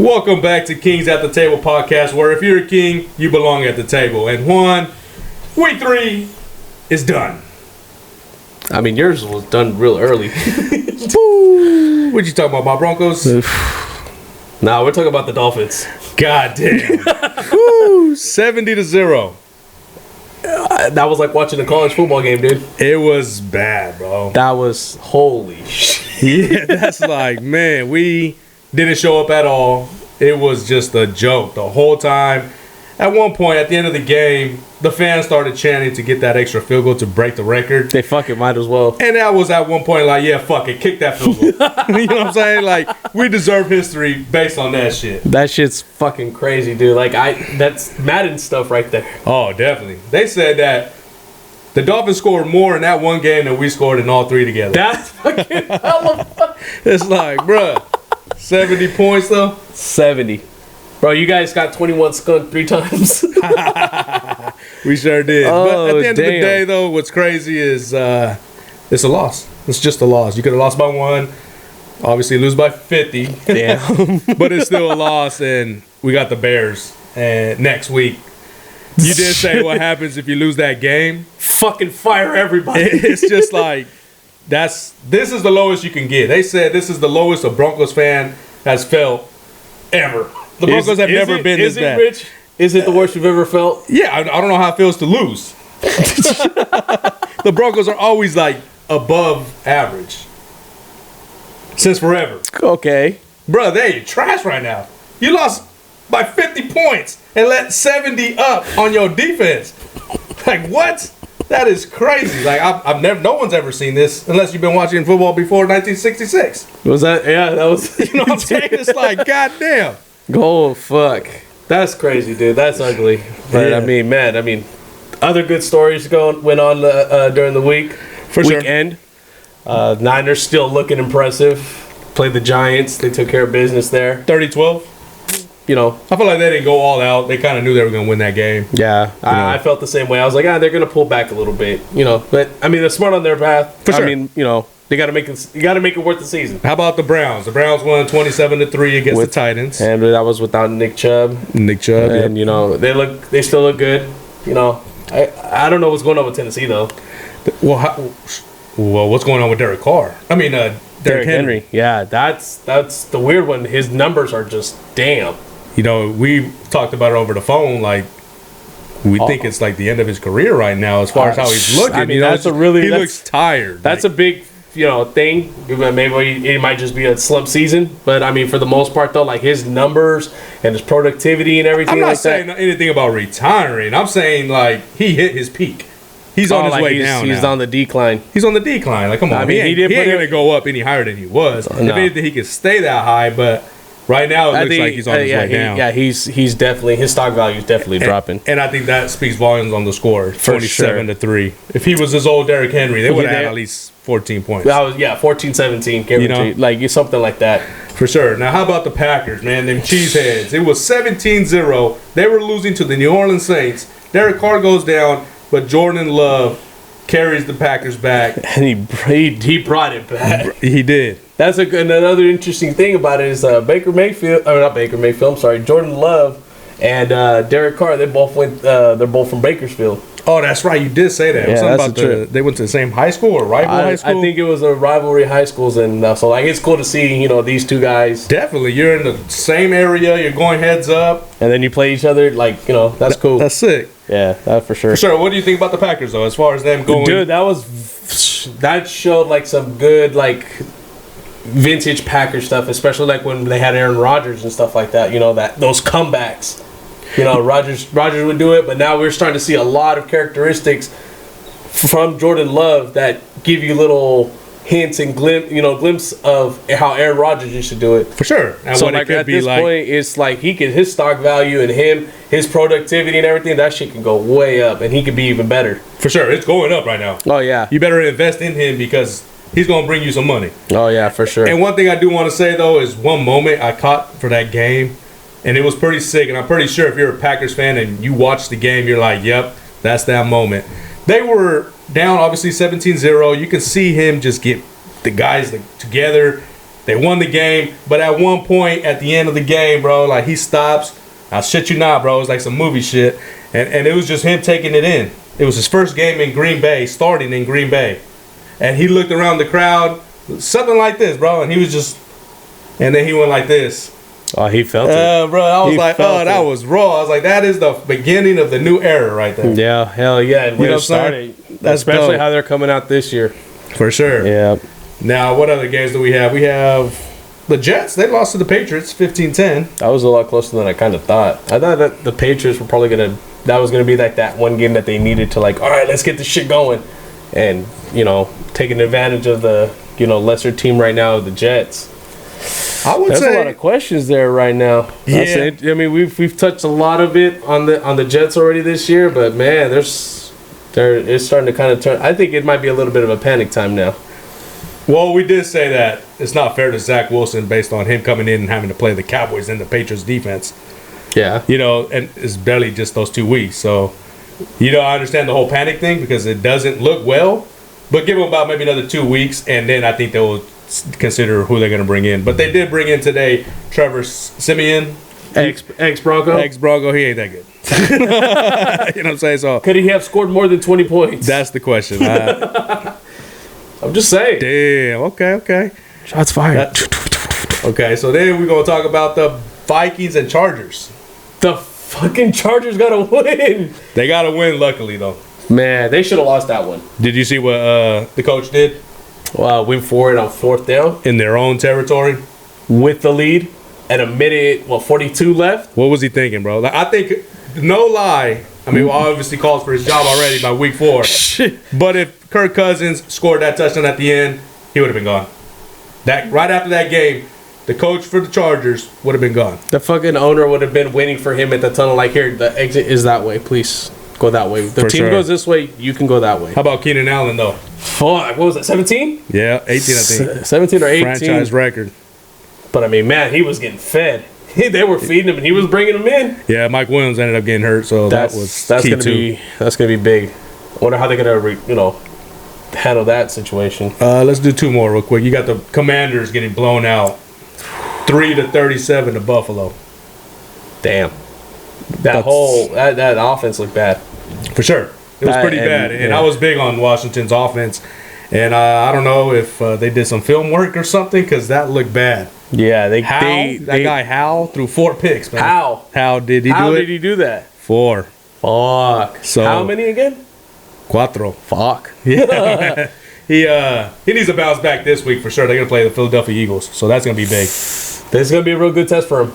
Welcome back to Kings at the Table podcast, where if you're a king, you belong at the table. And Juan, week 3 is done. I mean, yours was done real early. What you talking about, my Broncos? Nah, we're talking about the Dolphins. God damn. 70-0. That was like watching a college football game, dude. It was bad, bro. That was holy shit. Yeah, that's like, man, we didn't show up at all. It was just a joke the whole time. At one point, at the end of the game, the fans started chanting to get that extra field goal to break the record. They fucking might as well. And that was at one point like, yeah, fuck it, kick that field goal. You know what I'm saying? Like, we deserve history based on that shit. That shit's fucking crazy, dude. Like, that's Madden stuff right there. Oh, definitely. They said that the Dolphins scored more in that one game than we scored in all 3 together. That's fucking hella fun. It's like, bruh, 70 points though? 70. Bro, you guys got 21 skunked 3 times. We sure did. But at the end of the damn. day, though, what's crazy is it's a loss. It's just a loss. You could have lost by 1. Obviously, lose by 50. Damn. But it's still a loss, and we got the Bears. And next week, you did say what happens if you lose that game. Fucking fire everybody. It's just like, this is the lowest you can get. They said this is the lowest a Broncos fan has felt ever. The Broncos have never been this bad. Rich? Is it the worst you've ever felt? Yeah, I don't know how it feels to lose. The Broncos are always like above average. Since forever. Okay. Bro, they trash right now. You lost by 50 points and let 70 up on your defense. Like, what? That is crazy. Like, I've never, no one's ever seen this unless you've been watching football before 1966. Was that? Yeah, that was. You know what I'm saying? It's like, goddamn. Oh, fuck. That's crazy, dude. That's ugly. But, Yeah. I mean, man, other good stories went on during the week. For sure. Weekend. Niners still looking impressive. Played the Giants. They took care of business there. 30-12. You know. I feel like they didn't go all out. They kind of knew they were going to win that game. Yeah. I felt the same way. I was like, they're going to pull back a little bit. You know. But, I mean, they're smart on their path. For sure. I mean, you know. You got to make it worth the season. How about the Browns? The Browns won 27-3 against the Titans. And that was without Nick Chubb. And you know, they still look good. You know, I don't know what's going on with Tennessee though. Well, what's going on with Derrick Carr? I mean, Derrick Henry. Yeah, that's the weird one. His numbers are just damn. You know, we talked about it over the phone. Like, we think it's like the end of his career right now as far as how he's looking. I mean, you know, he that's- looks tired. That's a big thing. Maybe it might just be a slump season, but I mean, for the most part though, like his numbers and his productivity and everything. I'm not like saying that. anything about retiring. I'm saying like he hit his peak. He's on his way down. He's now. on the decline. He's on the decline. Like, come on, I mean, he ain't going to go up any higher than he was. If No. anything, he could stay that high, but right now it looks like he's on his way down. Yeah, he's definitely, his stock value is definitely dropping. And I think that speaks volumes on the score, For 27-3. If he was his old Derrick Henry, they would have had at least 14 points. That was 14-17 guaranteed. Like something like that. For sure. Now, how about the Packers, man? Them cheeseheads. It was 17-0. They were losing to the New Orleans Saints. Derek Carr goes down, but Jordan Love carries the Packers back. And he brought it back. He did. That's another interesting thing about it is Jordan Love and Derek Carr. They both went. They're both from Bakersfield. Oh, that's right. You did say that. It was something about they went to the same high school or rival high school? I think it was a rivalry high schools, and so like it's cool to see these two guys. Definitely, you're in the same area. You're going heads up, and then you play each other. Like that's cool. That's sick. Yeah, that for sure. For sure. What do you think about the Packers though, as far as them going? Dude, that showed like some good like vintage Packers stuff, especially like when they had Aaron Rodgers and stuff like that. Those comebacks. Rodgers would do it, but now we're starting to see a lot of characteristics from Jordan Love that give you little hints and glimpse of how Aaron Rodgers used to do it. For sure. And so like at this point, it's like his stock value and his productivity and everything, that shit can go way up, and he could be even better. For sure, it's going up right now. Oh yeah. You better invest in him because he's going to bring you some money. Oh yeah, for sure. And one thing I do want to say though is one moment I caught for that game. And it was pretty sick, and I'm pretty sure if you're a Packers fan and you watch the game, you're like, yep, that's that moment. They were down, obviously, 17-0. You can see him just get the guys together. They won the game, but at one point at the end of the game, bro, like he stops. I shit you not, bro. It was like some movie shit, and it was just him taking it in. It was his first game in Green Bay, starting in Green Bay, and he looked around the crowd, something like this, bro, and he was just, and then he went like this. Oh, he felt it. Bro, I was like, oh, that was raw. I was like, that is the beginning of the new era right there. Yeah, hell yeah. And You know what I'm saying? That's especially dope. how they're coming out this year. For sure. Yeah. Now, what other games do we have? We have the Jets. They lost to the Patriots 15-10. That was a lot closer than I kind of thought. I thought that the Patriots were probably going to, that was going to be like that one game that they needed to like, all right, let's get this shit going. And, you know, taking advantage of the, you know, lesser team right now, the Jets. I would There's say a lot of questions there right now. Yeah. I mean, we've touched a lot of it on the Jets already this year, but man, it's starting to kind of turn. I think it might be a little bit of a panic time now. Well, we did say that it's not fair to Zach Wilson based on him coming in and having to play the Cowboys and the Patriots defense. Yeah. You know, and it's barely just those 2 weeks. So, you know, I understand the whole panic thing because it doesn't look well. But give them about maybe another 2 weeks, and then I think they'll consider who they're going to bring in. But they did bring in today Trevor Siemian. Ex-Bronco? Ex-Bronco, he ain't that good. You know what I'm saying? So Could he have scored more than 20 points? that's the question. I'm just saying. Damn, okay. Shots fired. Okay, so then we're going to talk about the Vikings and Chargers. The fucking Chargers got to win. They got to win, luckily, though. Man, they should have lost that one. Did you see what the coach did? Went for it on 4th down In their own territory? with the lead at a minute, 42 left. What was he thinking, bro? Like, I think, no lie, I mean, obviously calls for his job already by week 4. Shit. But if Kirk Cousins scored that touchdown at the end, he would have been gone. That right after that game, the coach for the Chargers would have been gone. The fucking owner would have been waiting for him at the tunnel. Like, here, the exit is that way. Please go that way. The For team sure. goes this way. You can go that way. How about Keenan Allen, though? Fuck. What was that? 17? Yeah, 18, I think. 17 or 18. Franchise record. But I mean, man, he was getting fed. They were feeding him, and he was bringing them in. Yeah, Mike Williams ended up getting hurt, so that was key too. That's gonna be big. I wonder how they're gonna handle that situation. Let's do 2 more real quick. You got the Commanders getting blown out, 3-37 to Buffalo. Damn. That offense looked bad. For sure, it was pretty bad, and I was big on Washington's offense. And I don't know if they did some film work or something because that looked bad. Yeah, That guy Howell threw 4 picks, man. How did he do it? How did he do that? 4. Fuck. So how many again? 4. Fuck. Yeah. He needs to bounce back this week for sure. They're gonna play the Philadelphia Eagles, so that's gonna be big. This is gonna be a real good test for him.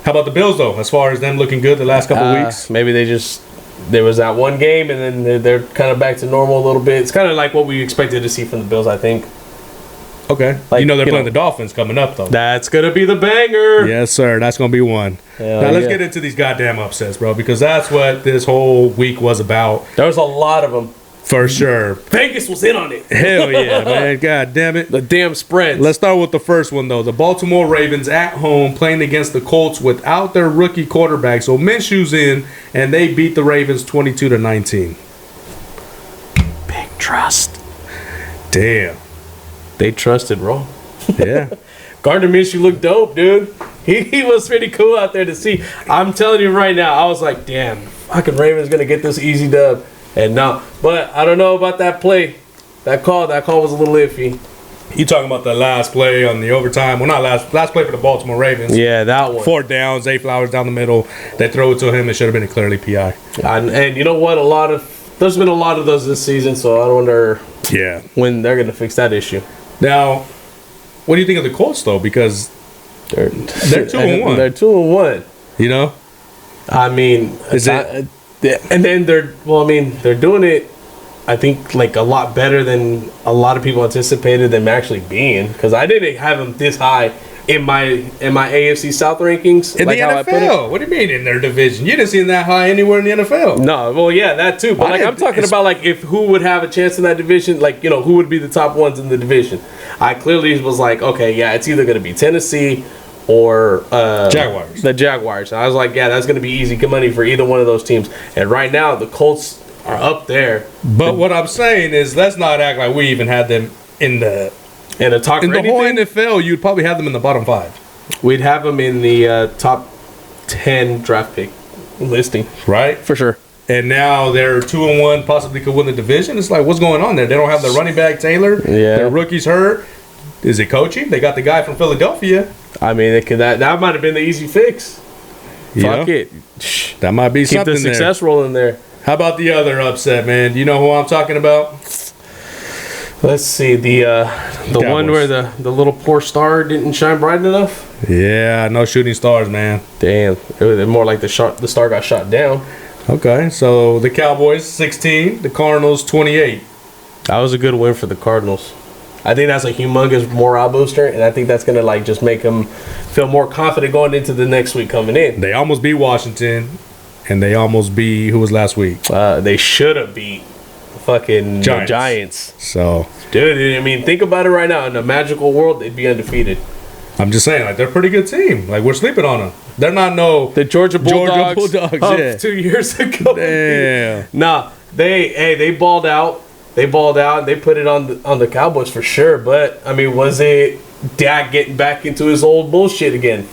How about the Bills though? As far as them looking good the last couple weeks, Maybe there was that one game, and then they're kind of back to normal a little bit. It's kind of like what we expected to see from the Bills, I think. okay. Like, They're playing the Dolphins coming up though. That's gonna be the banger. Yes, sir. That's gonna be one. Hell Now let's yeah. get into these goddamn upsets, bro, because that's what this whole week was about. There was a lot of them. For sure. Vegas was in on it. Hell yeah, man. God damn it. The damn spreads. Let's start with the first one, though. The Baltimore Ravens at home playing against the Colts without their rookie quarterback. So Minshew's in, and they beat the Ravens 22-19. Big trust. Damn. They trusted, bro. Yeah. Gardner Minshew looked dope, dude. He was pretty cool out there to see. I'm telling you right now, I was like, damn, fucking Ravens going to get this easy dub. And no, but I don't know about that play. That call was a little iffy. You talking about the last play on the overtime? Well, not last play for the Baltimore Ravens. Yeah, that one. 4 downs, Zay Flowers down the middle. They throw it to him. It should have been a clearly PI. And you know what? There's been a lot of those this season, so I wonder Yeah. when they're going to fix that issue. Now, what do you think of the Colts, though? Because They're 2-1. They're 2-1. You know? I mean, and then they're doing it, I think, like a lot better than a lot of people anticipated them actually being. Because I didn't have them this high in my AFC South rankings. In like the how I put it. NFL? What do you mean in their division? You didn't see them that high anywhere in the NFL. No, well, yeah, that too. But I'm talking about like if who would have a chance in that division, like who would be the top ones in the division. I clearly was like, okay, yeah, it's either going to be Tennessee or Jaguars. The Jaguars. And I was like, yeah, that's going to be easy money for either one of those teams. And right now, the Colts are up there. But what I'm saying is, let's not act like we even had them in the And to talk In for the whole anything, NFL, you'd probably have them in the bottom 5. we'd have them in the top 10 draft pick listing. Right? For sure. And now they're 2-1, possibly could win the division. It's like, what's going on there? They don't have the running back Taylor. Yeah. Their rookie's hurt. Is it coaching? They got the guy from Philadelphia. I mean, that might have been the easy fix. Fuck it. That might be Keep something the success rolling there. How about the other upset, man? Do you know who I'm talking about? Let's see. The one where the little poor star didn't shine bright enough? Yeah, no shooting stars, man. Damn. It was more like the star got shot down. Okay, so the Cowboys 16, the Cardinals 28. That was a good win for the Cardinals. I think that's a humongous morale booster, and I think that's going to like just make them feel more confident going into the next week coming in. They almost beat Washington, and they almost beat, who was last week? They should have beat fucking Giants. So, dude, I mean, think about it right now. In a magical world, they'd be undefeated. I'm just saying, like, they're a pretty good team. Like, we're sleeping on them. They're not the Georgia Bulldogs yeah. 2 years ago. Damn. Nah, they balled out. They balled out. They put it on the Cowboys for sure. But I mean, was it Dak getting back into his old bullshit again?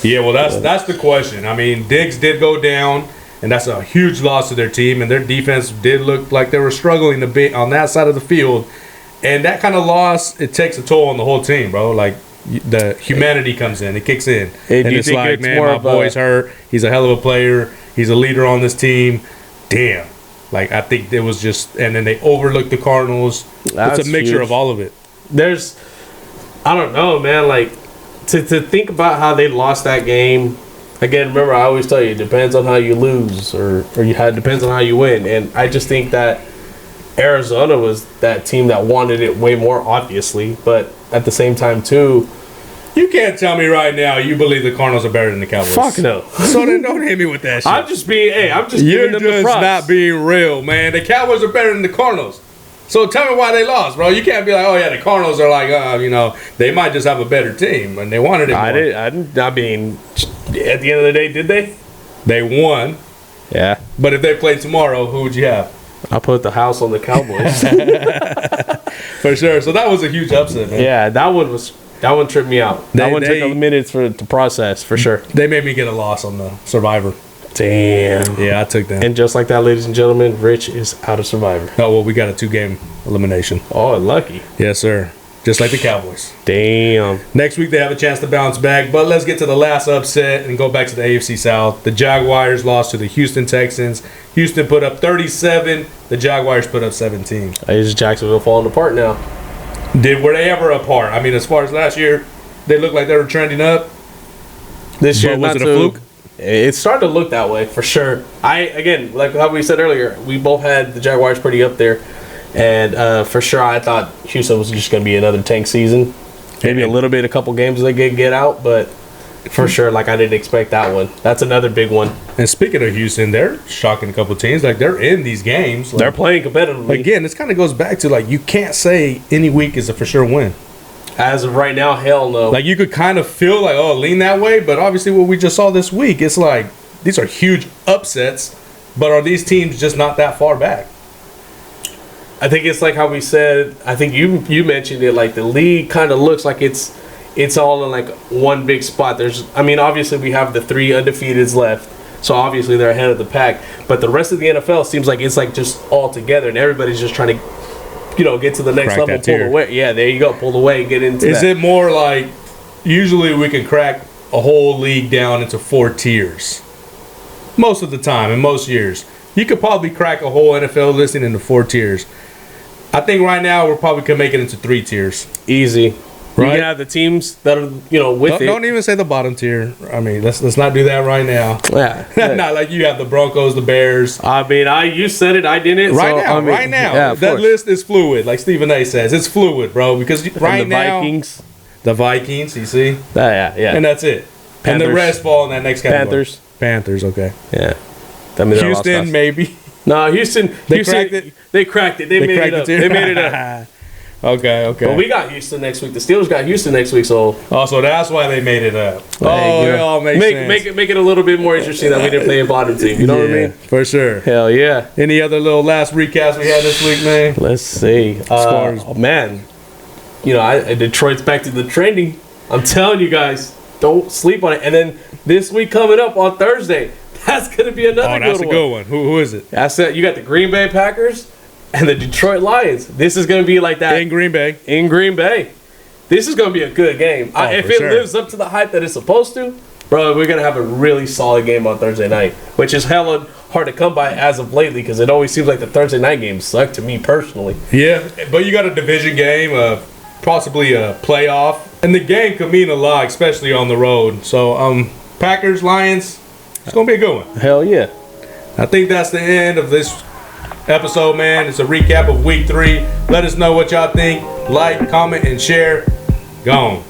Yeah, well, that's the question. I mean, Diggs did go down, and that's a huge loss to their team. And their defense did look like they were struggling a bit on that side of the field. And that kind of loss, it takes a toll on the whole team, bro. Like, the humanity comes in, it kicks in, and it's like, man, my boy's hurt. He's a hell of a player. He's a leader on this team. Damn, like I think it was just, and then they overlooked the Cardinals. It's a mixture of all of it. I don't know, man. Like to think about how they lost that game. Again, remember I always tell you, it depends on how you lose, or it depends on how you win. And I just think that Arizona was that team that wanted it way more, obviously, but at the same time too. You can't tell me right now you believe the Cardinals are better than the Cowboys. Fuck no. So then don't hit me with that shit. I'm just giving them the You're props. just not being real, man. The Cowboys are better than the Cardinals. So tell me why they lost, bro. You can't be like, oh yeah, the Cardinals are like, they might just have a better team, and they wanted it more. I mean, at the end of the day, did they? They won. Yeah. But if they played tomorrow, who would you have? I put the house on the Cowboys. For sure. So that was a huge upset, man. Yeah, that one tripped me out. That one took a minute to process, for sure. They made me get a loss on the Survivor. Damn. Yeah, I took that. And just like that, ladies and gentlemen, Rich is out of Survivor. Oh, well, we got a 2-game elimination. Oh, lucky. Yes, sir. Just like the Cowboys. Damn. Next week, they have a chance to bounce back. But let's get to the last upset and go back to the AFC South. The Jaguars lost to the Houston Texans. Houston put up 37. The Jaguars put up 17. Is Jacksonville falling apart now? Were they ever apart? I mean, as far as last year, they looked like they were trending up. This year, was it a fluke? It started to look that way, for sure. Again, like how we said earlier, we both had the Jaguars pretty up there. And for sure, I thought Houston was just going to be another tank season. Maybe a couple games they get out, but for sure, like I didn't expect that one. That's another big one. And speaking of Houston, they're shocking a couple teams. Like, they're in these games. Like, they're playing competitively. Again, this kind of goes back to, like, you can't say any week is a for sure win. As of right now, hell no. Like, you could kind of feel like, lean that way, but obviously what we just saw this week, it's like, these are huge upsets, but are these teams just not that far back? I think it's like how we said, I think you mentioned it, like the league kind of looks like it's all in like one big spot. Obviously we have the 3 undefeateds left, so obviously they're ahead of the pack, but the rest of the NFL seems like it's like just all together and everybody's just trying to get to the next crack level, pull away. Yeah, there you go, pull away and get into Is it more like, usually we can crack a whole league down into 4 tiers? Most of the time, in most years. You could probably crack a whole NFL listing into 4 tiers. I think right now we're probably going to make it into 3 tiers. Easy. Right? You can have the teams that are, with it. Don't even say the bottom tier. I mean, let's not do that right now. Yeah. Not like you have the Broncos, the Bears. I mean, you said it, I didn't. Right now. Yeah, that list is fluid, like Stephen A. says. It's fluid, bro, because right now. The Vikings, you see? Yeah. And that's it. Panthers. And the rest fall in that next category. Panthers, okay. Yeah. Houston, maybe. No, Houston. They cracked it. They cracked it. They made it up. They made it up. Okay. But we got Houston next week. The Steelers got Houston next week, so. Oh, so that's why they made it up. It all makes sense. Make it a little bit more interesting that we didn't play a bottom team. You know what I mean? For sure. Hell yeah. Any other little last recaps we had this week, man? Let's see. Man. Detroit's back to the trending. I'm telling you guys, don't sleep on it. And then this week coming up on Thursday, that's going to be another good one. Oh, that's a good one. Who is it? That's it. You got the Green Bay Packers and the Detroit Lions. This is going to be like that. In Green Bay. This is going to be a good game. If it lives up to the hype that it's supposed to, bro, we're going to have a really solid game on Thursday night, which is hella hard to come by as of lately because it always seems like the Thursday night games suck to me personally. Yeah, but you got a division game, possibly a playoff, and the game could mean a lot, especially on the road. So, Packers, Lions, it's going to be a good one. Hell yeah. I think that's the end of this episode, man. It's a recap of week 3. Let us know what y'all think. Like, comment, and share. Gone.